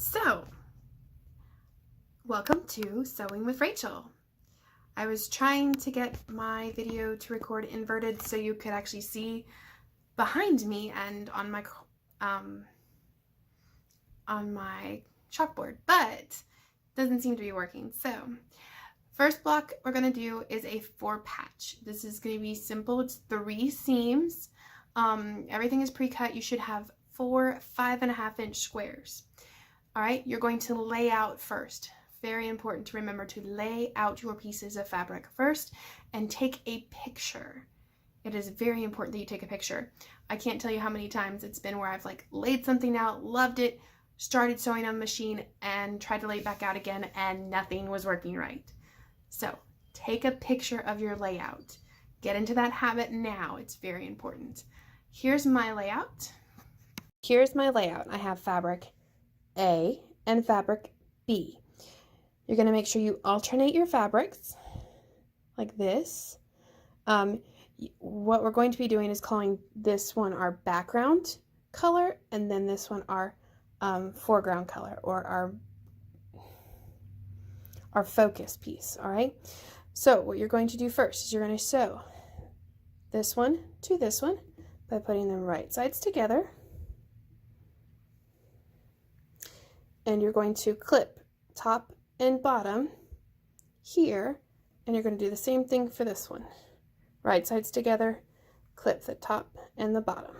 So, welcome to Sewing with Rachel. I was trying to get my video to record inverted so you could actually see behind me and on my chalkboard, but it doesn't seem to be working. So, first block we're going to do is a 4 patch. This is going to be simple. It's 3 seams. Everything is pre-cut. You should have 4 5.5-inch squares. All right, you're going to lay out first. Very important to remember to lay out your pieces of fabric first and take a picture. It is very important that you take a picture. I can't tell you how many times it's been where I've laid something out, loved it, started sewing on the machine and tried to lay it back out again and nothing was working right. So take a picture of your layout. Get into that habit now. It's very important. Here's my layout. I have fabric A and fabric B. You're going to make sure you alternate your fabrics like this. What we're going to be doing is calling this one our background color and then this one our foreground color, or our focus piece. All right, so what you're going to do first is you're going to sew this one to this one by putting them right sides together. And you're going to clip top and bottom here, and you're going to do the same thing for this one. Right sides together, clip the top and the bottom.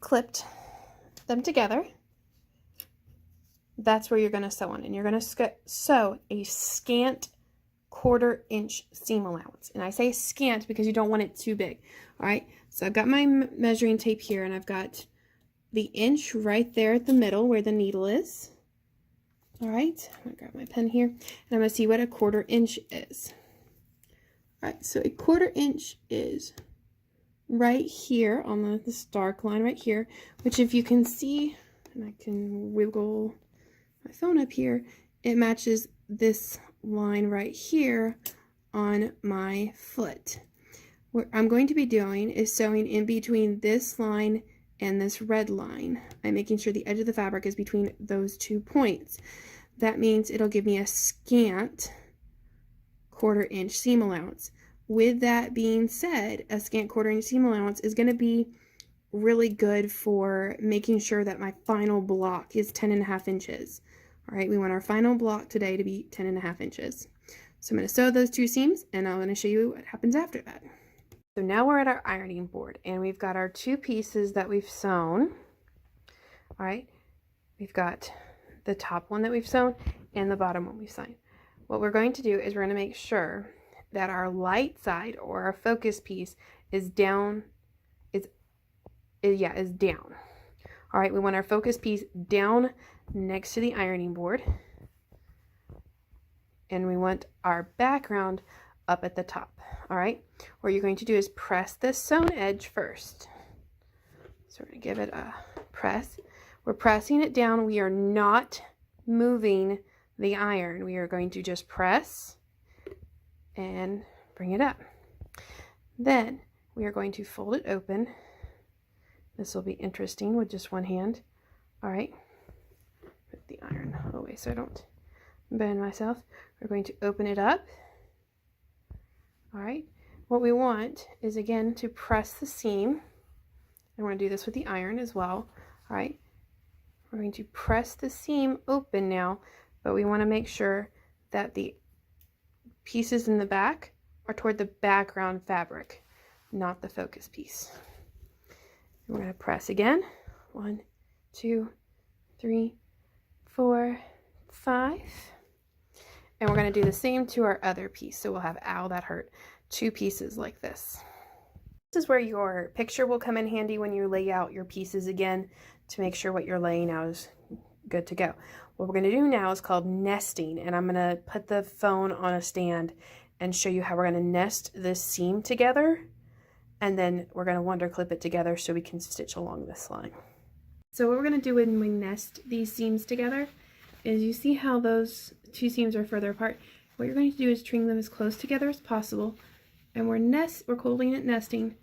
Clipped them together. That's where you're going to sew on, and you're going to sew a scant 1/4-inch seam allowance. And I say scant because you don't want it too big. All right, so I've got my measuring tape here, and I've got the inch right there at the middle where the needle is. All right, I'm gonna grab my pen here and I'm gonna see what a 1/4 inch is. All right, so a 1/4 inch is right here on this dark line right here, which if you can see, and I can wiggle my phone up here, it matches this line right here on my foot. What I'm going to be doing is sewing in between this line and this red line. I'm making sure the edge of the fabric is between those 2 points. That means it'll give me a scant 1/4 inch seam allowance. With that being said, a scant 1/4 inch seam allowance is going to be really good for making sure that my final block is 10.5 inches. All right, we want our final block today to be 10.5 inches. So I'm going to sew those 2 seams and I'm going to show you what happens after that. So now we're at our ironing board and we've got our 2 pieces that we've sewn. All right, we've got the top one that we've sewn and the bottom one we've sewn. What we're going to do is we're going to make sure that our light side, or our focus piece, is down. Is down. All right, we want our focus piece down next to the ironing board, and we want our background up at the top. All right, what you're going to do is press this sewn edge first. So we're going to give it a press. We're pressing it down. We are not moving the iron. We are going to just press and bring it up. Then we are going to fold it open. This will be interesting with just one hand. All right, put the iron away so I don't bend myself. We're going to open it up. All right, what we want is, again, to press the seam. I want to do this with the iron as well. All right, we're going to press the seam open now, but we want to make sure that the pieces in the back are toward the background fabric, not the focus piece. We're going to press again. 1, 2, 3, 4, 5. And we're going to do the same to our other piece. So we'll have, ow, that hurt, 2 pieces like this. This is where your picture will come in handy when you lay out your pieces again, to make sure what you're laying out is good to go. What we're going to do now is called nesting, and I'm going to put the phone on a stand and show you how we're going to nest this seam together, and then we're going to wonder clip it together so we can stitch along this line. So what we're going to do when we nest these seams together is, you see how those 2 seams are further apart. What you're going to do is string them as close together as possible, and we're calling it nesting.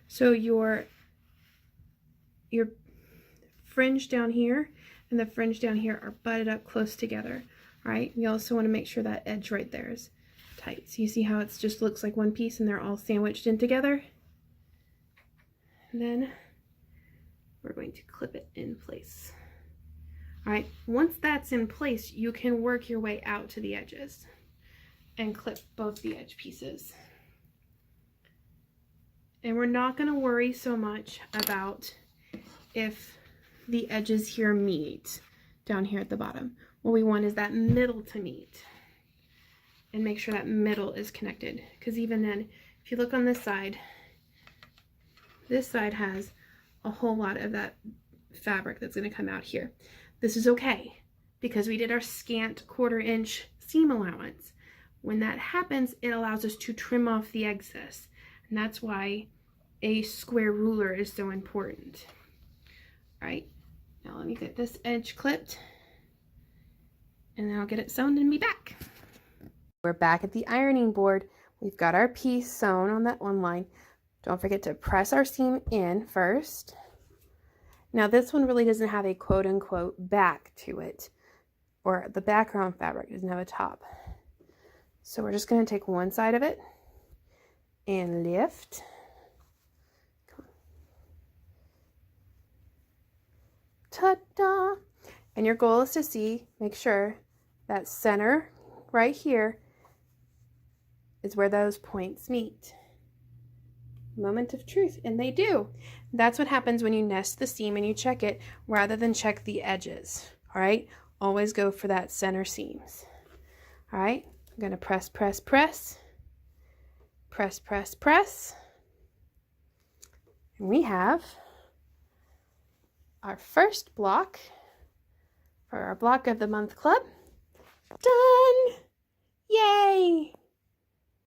So your fringe down here and the fringe down here are butted up close together. All right, we also want to make sure that edge right there is tight. So you see how it just looks like one piece and they're all sandwiched in together? And then we're going to clip it in place. All right, once that's in place, you can work your way out to the edges and clip both the edge pieces. And we're not going to worry so much about if the edges here meet down here at the bottom. What we want is that middle to meet and make sure that middle is connected, because even then, if you look on this side has a whole lot of that fabric that's going to come out here. This is okay because we did our scant 1/4 inch seam allowance. When that happens, it allows us to trim off the excess, and that's why a square ruler is so important. All right, now let me get this edge clipped and then I'll get it sewn and be back. We're back at the ironing board. We've got our piece sewn on that one line. Don't forget to press our seam in first. Now this one really doesn't have a quote-unquote back to it, or the background fabric doesn't have a top. So we're just going to take one side of it and lift. Ta-da! And your goal is to make sure that center right here is where those points meet. Moment of truth, and they do. That's what happens when you nest the seam and you check it rather than check the edges. All right, always go for that center seams. All right, I'm going to press, press, press, press, press, press, and we have our first block for our block of the month club done.